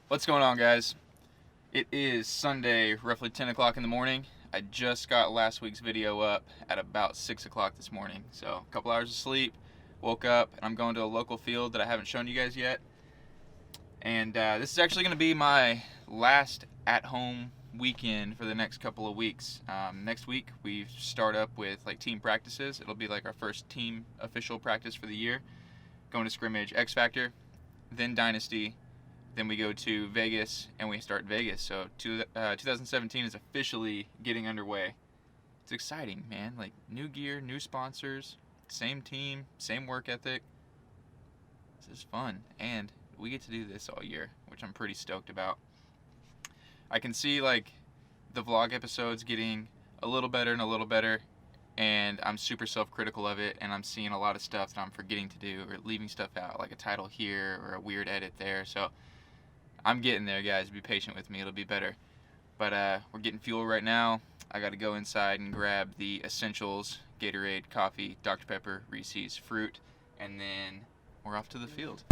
What's going on, guys? It is Sunday, roughly 10 o'clock in the morning. I just got last week's video up at about 6 o'clock this morning. So a couple hours of sleep, woke up, and I'm going to a local field that I haven't shown you guys yet. And this is actually going to be my last at-home weekend for the next couple of weeks. Next week we start up with like team practices. It'll be like our first team official practice for the year. Going to scrimmage X Factor, then Dynasty. Then we go to Vegas, and we start Vegas. So 2017 is officially getting underway. It's exciting, man. Like, new gear, new sponsors, same team, same work ethic. This is fun, and we get to do this all year, which I'm pretty stoked about. I can see, like, the vlog episodes getting a little better and a little better, and I'm super self-critical of it, and I'm seeing a lot of stuff that I'm forgetting to do or leaving stuff out, like a title here or a weird edit there. So I'm getting there, guys. Be patient with me. It'll be better. But we're getting fuel right now. I got to go inside and grab the essentials: Gatorade, coffee, Dr. Pepper, Reese's, fruit, and then we're off to the field.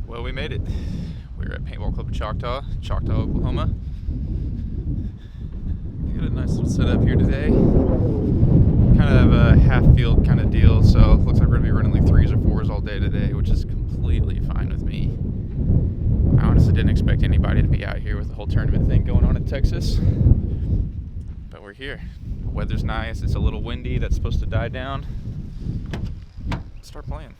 Well, we made it. We're at Paintball Club Choctaw, Oklahoma. We got a nice little setup here today. Kind of a half field kind of deal, so looks like we're gonna be running like 3s or 4s all day today, which is completely fine with me. I honestly didn't expect anybody to be out here with the whole tournament thing going on in Texas, but we're here. The weather's nice. It's a little windy. That's supposed to die down. Let's start playing.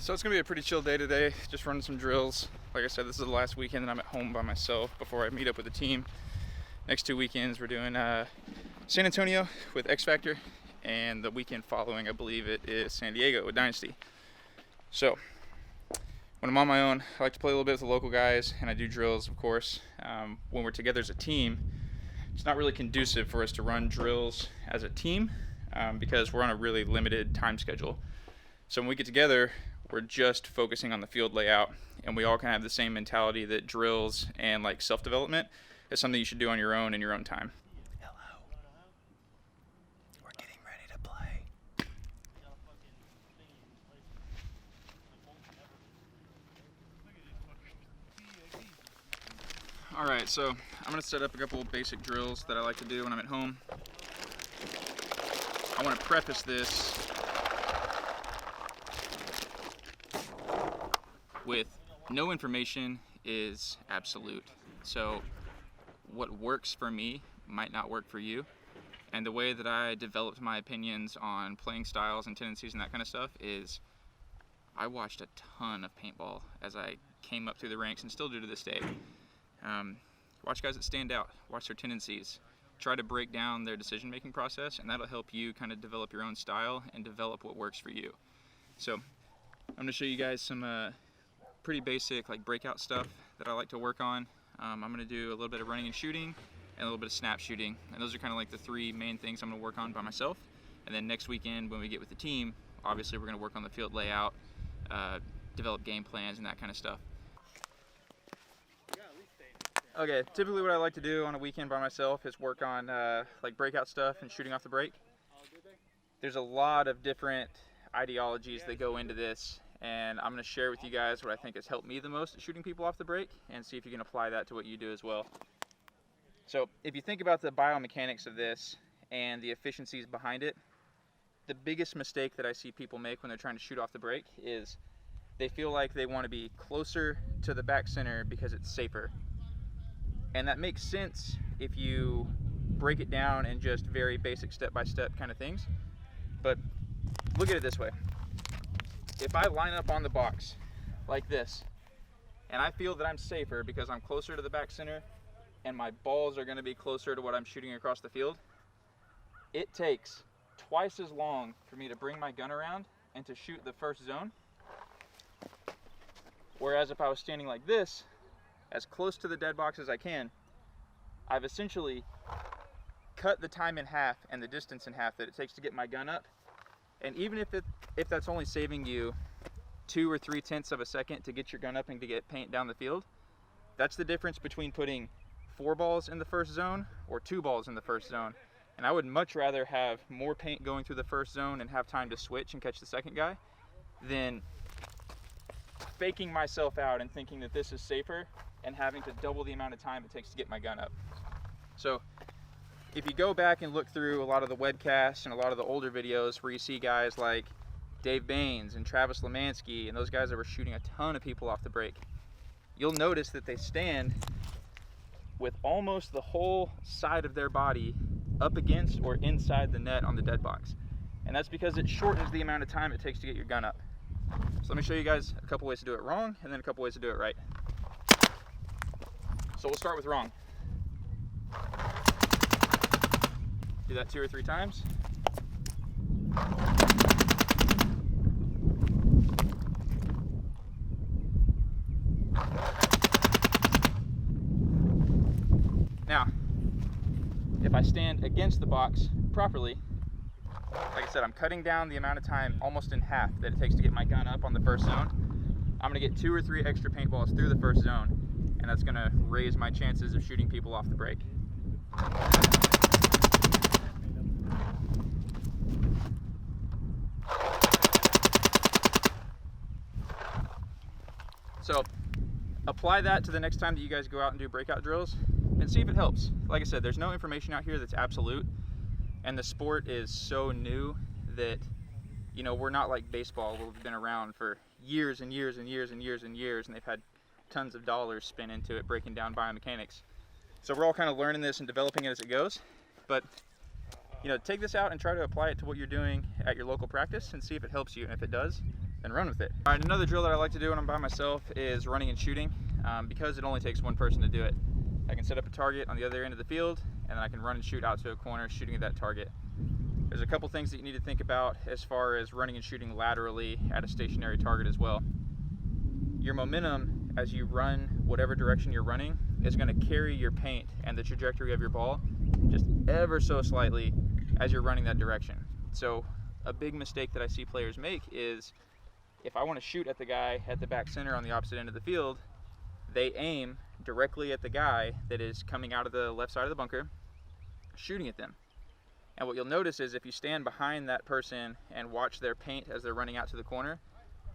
So it's going to be a pretty chill day today, just running some drills. Like I said, this is the last weekend that I'm at home by myself before I meet up with the team. Next 2 weekends we're doing San Antonio with X Factor, and the weekend following, I believe it is San Diego with Dynasty. So when I'm on my own, I like to play a little bit with the local guys, and I do drills, of course. When we're together as a team, it's not really conducive for us to run drills as a team because we're on a really limited time schedule. So when we get together, we're just focusing on the field layout, and we all kind of have the same mentality that drills and like self-development is something you should do on your own in your own time. Hello. We're getting ready to play. Alright, so I'm going to set up a couple basic drills that I like to do when I'm at home. I want to preface this with no information is absolute. So what works for me might not work for you. And the way that I developed my opinions on playing styles and tendencies and that kind of stuff is I watched a ton of paintball as I came up through the ranks and still do to this day. Watch guys that stand out, watch their tendencies, try to break down their decision-making process, and that'll help you kind of develop your own style and develop what works for you. So I'm going to show you guys some pretty basic like breakout stuff that I like to work on. I'm going to do a little bit of running and shooting and a little bit of snap shooting, and those are kind of like the three main things I'm going to work on by myself. And then next weekend when we get with the team, obviously we're going to work on the field layout, develop game plans and that kind of stuff. Okay, typically what I like to do on a weekend by myself is work on like breakout stuff and shooting off the break. There's a lot of different ideologies that go into this, and I'm going to share with you guys what I think has helped me the most at shooting people off the break and see if you can apply that to what you do as well. So if you think about the biomechanics of this and the efficiencies behind it, the biggest mistake that I see people make when they're trying to shoot off the break is they feel like they want to be closer to the back center because it's safer. And that makes sense if you break it down in just very basic step-by-step kind of things. But look at it this way. If I line up on the box like this, and I feel that I'm safer because I'm closer to the back center and my balls are going to be closer to what I'm shooting across the field, it takes twice as long for me to bring my gun around and to shoot the first zone. Whereas if I was standing like this, as close to the dead box as I can, I've essentially cut the time in half and the distance in half that it takes to get my gun up. And even if that's only saving you 2 or 3/10 of a second to get your gun up and to get paint down the field, that's the difference between putting 4 balls in the first zone or 2 balls in the first zone. And I would much rather have more paint going through the first zone and have time to switch and catch the second guy than faking myself out and thinking that this is safer and having to double the amount of time it takes to get my gun up. So if you go back and look through a lot of the webcasts and a lot of the older videos where you see guys like Dave Baines and Travis Lemansky and those guys that were shooting a ton of people off the break, you'll notice that they stand with almost the whole side of their body up against or inside the net on the dead box. And that's because it shortens the amount of time it takes to get your gun up. So let me show you guys a couple ways to do it wrong and then a couple ways to do it right. So we'll start with wrong. Do that 2 or 3 times. Now, if I stand against the box properly, like I said, I'm cutting down the amount of time almost in half that it takes to get my gun up on the first zone. I'm gonna get 2 or 3 extra paintballs through the first zone, and that's gonna raise my chances of shooting people off the break. So apply that to the next time that you guys go out and do breakout drills and see if it helps. Like I said, there's no information out here that's absolute, and the sport is so new that, you know, we're not like baseball where we've been around for years and years and years and years and years, and they've had tons of dollars spent into it breaking down biomechanics. So we're all kind of learning this and developing it as it goes. But, you know, take this out and try to apply it to what you're doing at your local practice and see if it helps you, and if it does, then run with it. All right, another drill that I like to do when I'm by myself is running and shooting, because it only takes one person to do it. I can set up a target on the other end of the field, and then I can run and shoot out to a corner shooting at that target. There's a couple things that you need to think about as far as running and shooting laterally at a stationary target as well. Your momentum as you run whatever direction you're running is going to carry your paint and the trajectory of your ball just ever so slightly as you're running that direction. So a big mistake that I see players make is if I want to shoot at the guy at the back center on the opposite end of the field, they aim directly at the guy that is coming out of the left side of the bunker, shooting at them. And what you'll notice is if you stand behind that person and watch their paint as they're running out to the corner,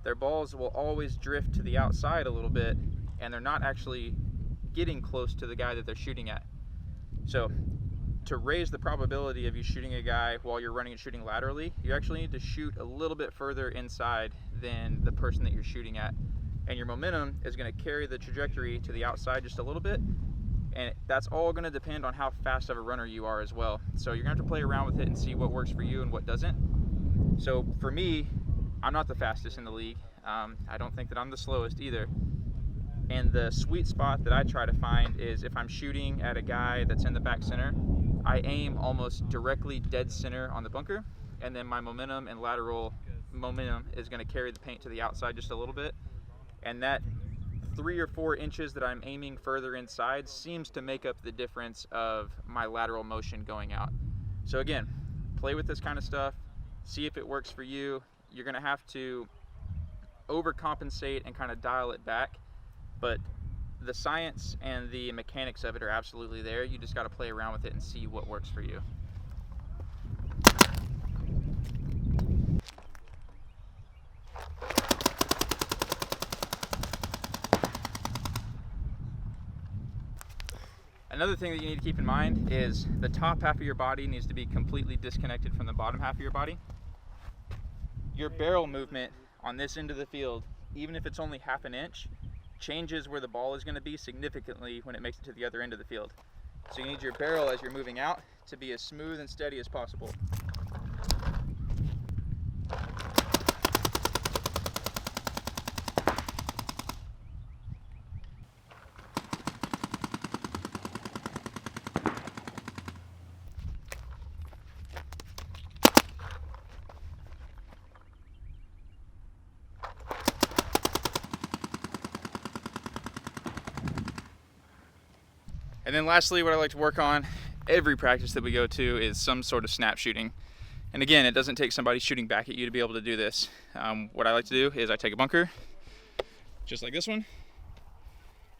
their balls will always drift to the outside a little bit, and they're not actually getting close to the guy that they're shooting at. So to raise the probability of you shooting a guy while you're running and shooting laterally, you actually need to shoot a little bit further inside than the person that you're shooting at. And your momentum is going to carry the trajectory to the outside just a little bit. And that's all going to depend on how fast of a runner you are as well. So you're going to have to play around with it and see what works for you and what doesn't. So for me, I'm not the fastest in the league. I don't think that I'm the slowest either. And the sweet spot that I try to find is if I'm shooting at a guy that's in the back center, I aim almost directly dead center on the bunker, and then my momentum and lateral momentum is going to carry the paint to the outside just a little bit. And that 3 or 4 inches that I'm aiming further inside seems to make up the difference of my lateral motion going out. So again, play with this kind of stuff, see if it works for you. You're going to have to overcompensate and kind of dial it back, but the science and the mechanics of it are absolutely there. You just got to play around with it and see what works for you. Another thing that you need to keep in mind is the top half of your body needs to be completely disconnected from the bottom half of your body. Your barrel movement on this end of the field, even if it's only half an inch, changes where the ball is going to be significantly when it makes it to the other end of the field. So you need your barrel as you're moving out to be as smooth and steady as possible. And then lastly, what I like to work on every practice that we go to is some sort of snap shooting. And again, it doesn't take somebody shooting back at you to be able to do this. What I like to do is I take a bunker, just like this one.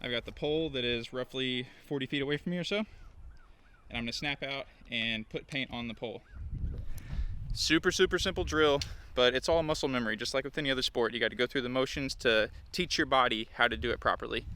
I've got the pole that is roughly 40 feet away from me or so. And I'm gonna snap out and put paint on the pole. Super, super simple drill, but it's all muscle memory. Just like with any other sport, you got to go through the motions to teach your body how to do it properly.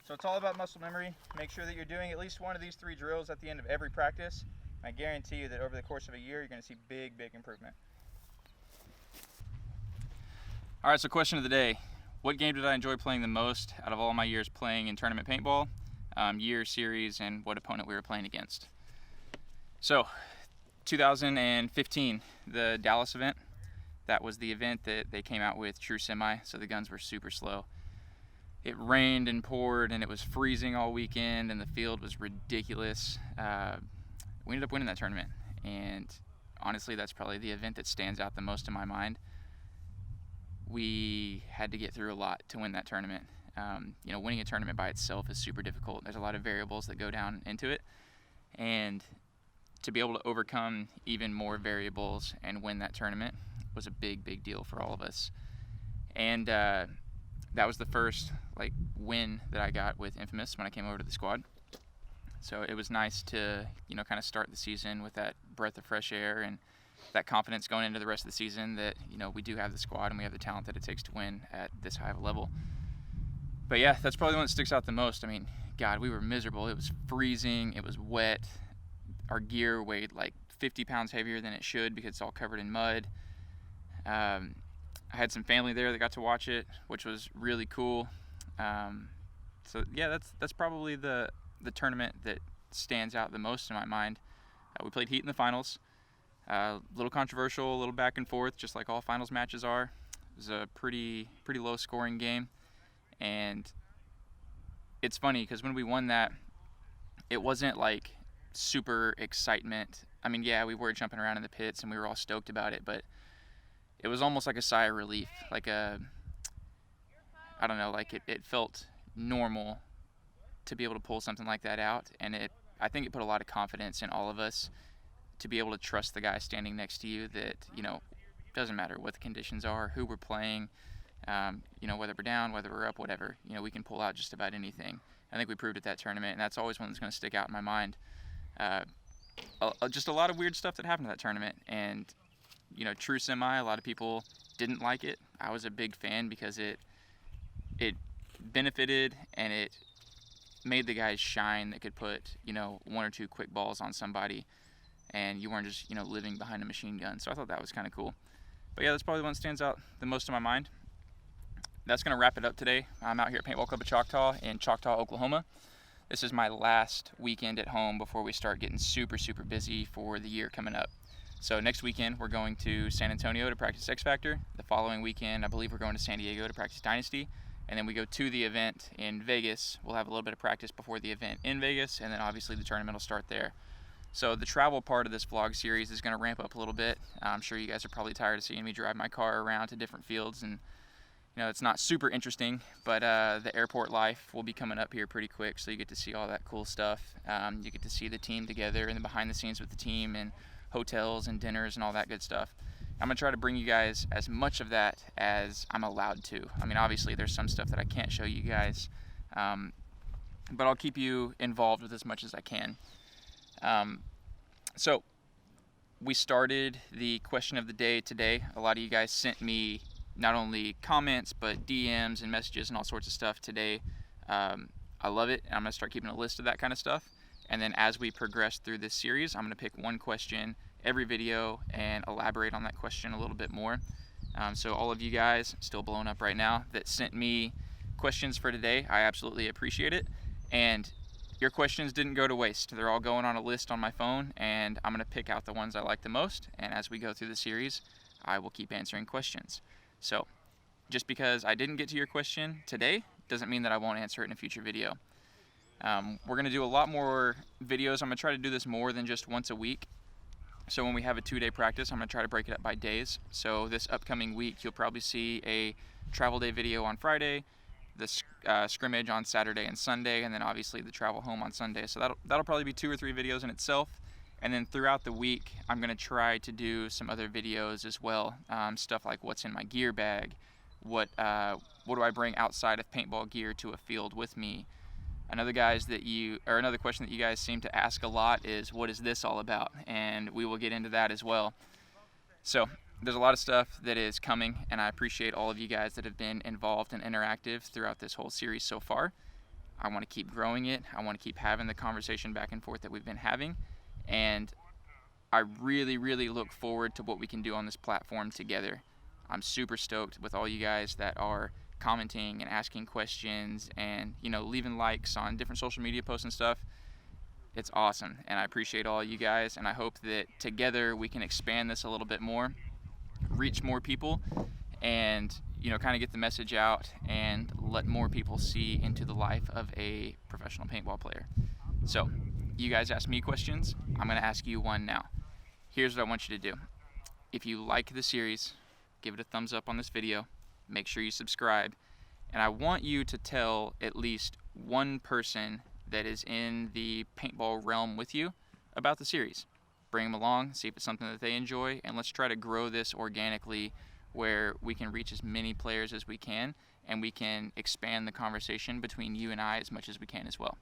So it's all about muscle memory. Make sure that you're doing at least one of these 3 drills at the end of every practice. I guarantee you that over the course of a year, you're going to see big, big improvement. All right, so question of the day. What game did I enjoy playing the most out of all my years playing in tournament paintball, year, series, and what opponent we were playing against? So 2015, the Dallas event. That was the event that they came out with True Semi, so the guns were super slow. It rained and poured and it was freezing all weekend and the field was ridiculous. We ended up winning that tournament, and honestly that's probably the event that stands out the most in my mind. We had to get through a lot to win that tournament. You know, winning a tournament by itself is super difficult. There's a lot of variables that go down into it, and to be able to overcome even more variables and win that tournament was a big, big deal for all of us. And that was the first win that I got with Infamous when I came over to the squad. So it was nice to, you know, kind of start the season with that breath of fresh air and that confidence going into the rest of the season that, you know, we do have the squad and we have the talent that it takes to win at this high of a level. But yeah, that's probably the one that sticks out the most. I mean, God, we were miserable. It was freezing. It was wet. Our gear weighed like 50 pounds heavier than it should because it's all covered in mud. I had some family there that got to watch it, which was really cool. So yeah, that's probably the tournament that stands out the most in my mind. We played Heat in the finals. A little controversial, a little back and forth, just like all finals matches are. It was a pretty low scoring game, and it's funny because when we won that, it wasn't like super excitement. I mean, yeah, we were jumping around in the pits and we were all stoked about it, but it was almost like a sigh of relief, like a, I don't know, like it felt normal to be able to pull something like that out, and I think it put a lot of confidence in all of us to be able to trust the guy standing next to you that, doesn't matter what the conditions are, who we're playing, whether we're down, whether we're up, whatever, we can pull out just about anything. I think we proved at that tournament, and that's always one that's going to stick out in my mind. Just a lot of weird stuff that happened at that tournament, and true semi, a lot of people didn't like it. I was a big fan because it benefited and it made the guys shine that could put one or two quick balls on somebody, and you weren't just living behind a machine gun. So I thought that was kind of cool. But yeah, that's probably the one that stands out the most in my mind. That's going to wrap it up today. I'm out here at Paintball Club of Choctaw in Choctaw, Oklahoma. This is my last weekend at home before we start getting super, super busy for the year coming up. So next weekend, we're going to San Antonio to practice X Factor. The following weekend, I believe we're going to San Diego to practice Dynasty. And then we go to the event in Vegas. We'll have a little bit of practice before the event in Vegas, and then obviously the tournament will start there. So the travel part of this vlog series is going to ramp up a little bit. I'm sure you guys are probably tired of seeing me drive my car around to different fields, and it's not super interesting, but the airport life will be coming up here pretty quick, so you get to see all that cool stuff. You get to see the team together and the behind the scenes with the team and hotels and dinners and all that good stuff. I'm going to try to bring you guys as much of that as I'm allowed to. I mean, obviously there's some stuff that I can't show you guys, but I'll keep you involved with as much as I can. So we started the question of the day today. A lot of you guys sent me not only comments, but DMs and messages and all sorts of stuff today. I love it, and I'm going to start keeping a list of that kind of stuff. And then as we progress through this series, I'm going to pick one question every video and elaborate on that question a little bit more. So all of you guys, still blowing up right now, that sent me questions for today, I absolutely appreciate it. And your questions didn't go to waste. They're all going on a list on my phone, and I'm going to pick out the ones I like the most. And as we go through the series, I will keep answering questions. So just because I didn't get to your question today doesn't mean that I won't answer it in a future video. We're going to do a lot more videos. I'm going to try to do this more than just once a week. So when we have a 2-day practice, I'm going to try to break it up by days. So this upcoming week, you'll probably see a travel day video on Friday, the scrimmage on Saturday and Sunday, and then obviously the travel home on Sunday. So that'll probably be 2 or 3 videos in itself. And then throughout the week, I'm going to try to do some other videos as well. Stuff like what's in my gear bag, what do I bring outside of paintball gear to a field with me. Another question that you guys seem to ask a lot is, what is this all about? And we will get into that as well. So there's a lot of stuff that is coming, and I appreciate all of you guys that have been involved and interactive throughout this whole series so far. I want to keep growing it. I want to keep having the conversation back and forth that we've been having. And I really, really look forward to what we can do on this platform together. I'm super stoked with all you guys that are commenting and asking questions and leaving likes on different social media posts and stuff. It's awesome, and I appreciate all you guys, and I hope that together we can expand this a little bit more, reach more people, and kind of get the message out and let more people see into the life of a professional paintball player. So you guys ask me questions, I'm going to ask you one now. Here's what I want you to do. If you like the series, give it a thumbs up on this video. Make sure you subscribe. And I want you to tell at least one person that is in the paintball realm with you about the series. Bring them along, see if it's something that they enjoy, and let's try to grow this organically where we can reach as many players as we can, and we can expand the conversation between you and I as much as we can as well.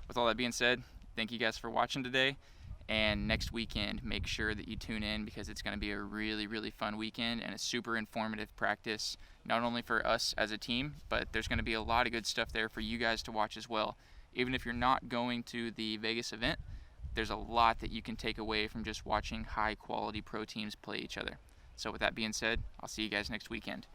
With all that being said, thank you guys for watching today. And next weekend, make sure that you tune in, because it's going to be a really, really fun weekend and a super informative practice, not only for us as a team, but there's going to be a lot of good stuff there for you guys to watch as well. Even if you're not going to the Vegas event, there's a lot that you can take away from just watching high-quality pro teams play each other. So with that being said, I'll see you guys next weekend.